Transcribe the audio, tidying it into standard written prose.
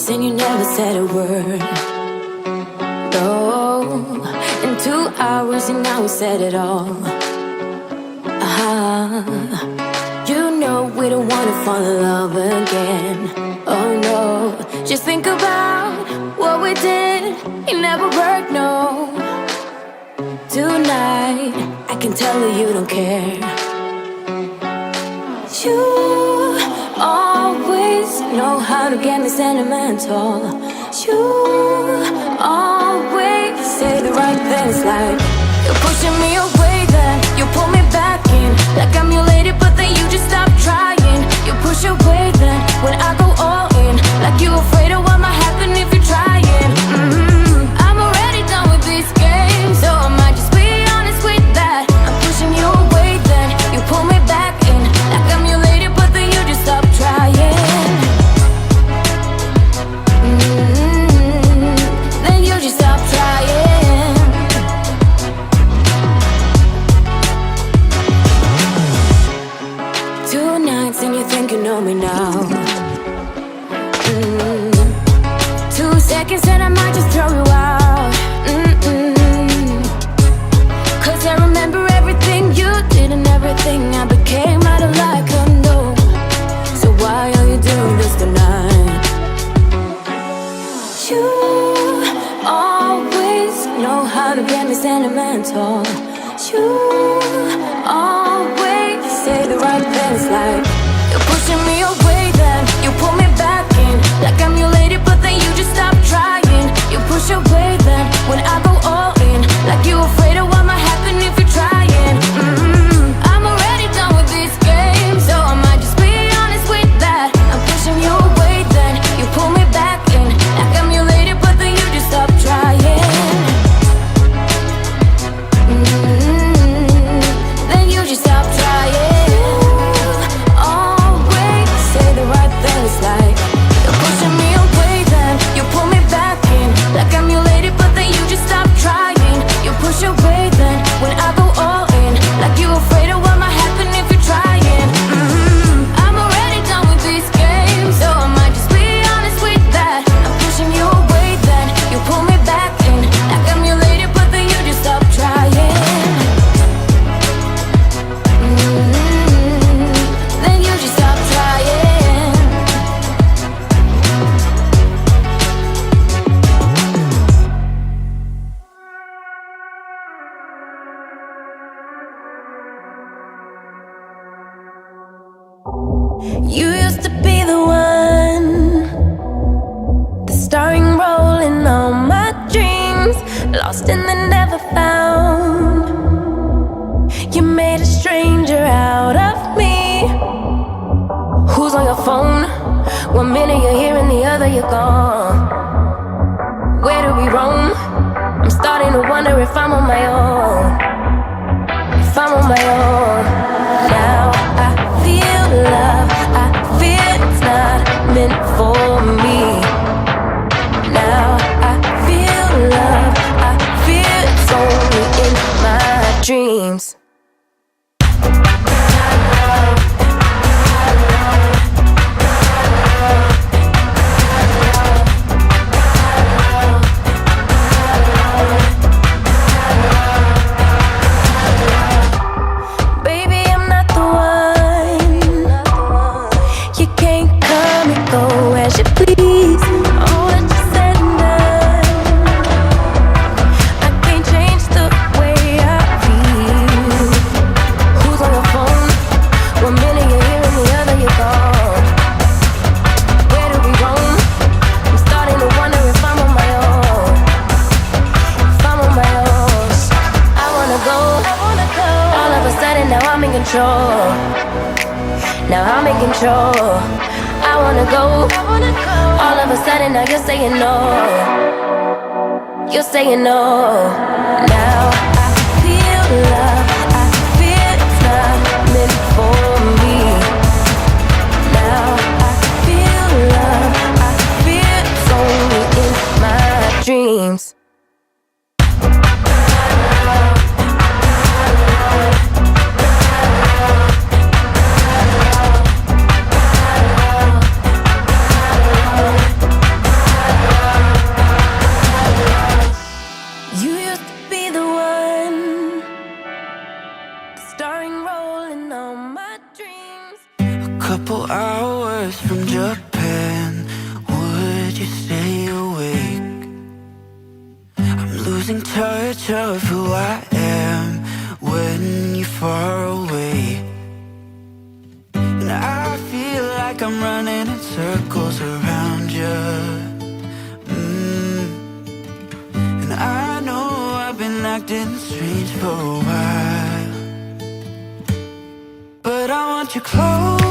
minutes and you never said a word. Oh, in 2 hours and now we said it all. You know we don't wanna fall in love again. Oh no, just think about what we did. It never worked, no. Tonight, I can tell that you don't care. You always know how to get me sentimental. You always say the right things, like you're pushing me away, then you pull me back in. Like I'm your lady, but then you just stop trying. You push away, then when I go all in, like you afraid of what might happen if you're trying. I'm already done with this game, so I might just be honest with that. I'm pushing you away, then you pull me back in. Like I'm your lady, but then you just stop trying. Then you just stop trying. 2 nights and you think you know me now. 2 seconds and I might just throw you out. Cause I remember everything you did and everything I became out of like a no. So why are you doing this tonight? You always know how to get me sentimental. You always say the right things, like you're pushing me away, then you pull me back in. Like I'm your lady, but then you just stop trying. You push away, then when I go all in, like you afraid of what might happen if you're trying. I'm already done with this game, so I might just be honest with that. I'm pushing you away, then you pull me back in. Like I'm your lady, but then you just stop trying. Then you just stop trying. Always say the right things, like you're pushing me away, then you pull me back in. Like I'm your lady, but then you just stop trying. You push away, then when I go all in, like you afraid of what might happen if you're trying. I'm already done with this game, so I might just be honest with that. I'm pushing you away, then you pull me back in. Like I'm your lady, but then you just stop trying. Then you just stop trying. You used to be the one, the starring role in all my dreams, lost and then never found. You made a stranger out of me. Who's on your phone? 1 minute you're here and the other you're gone. Where do we roam? I'm starting to wonder if I'm on my own. If I'm on my own. Now I feel love, I feel it's not meant for me. Now I feel love, I feel it's only in my dreams. Baby, I'm not the one. You can't come and go as you please. All that you said and done, I can't change the way I feel. Who's on your phone? 1 minute you're here and the other you're gone. Where do we roam? I'm starting to wonder if I'm on my own. If I'm on my own. I wanna go. All of a sudden now I'm in control. Now I'm in control. I wanna go. All of a sudden now you're saying no. You're saying no. Now I feel love, I feel it's not meant for me. Now I feel love, I feel it's only in my dreams. starring role in all my dreams. A couple hours from Japan, would you stay awake? I'm losing touch of who I am when you're far away. And I feel like I'm running in circles around you. And I know I've been acting strange for a while, but I want you close.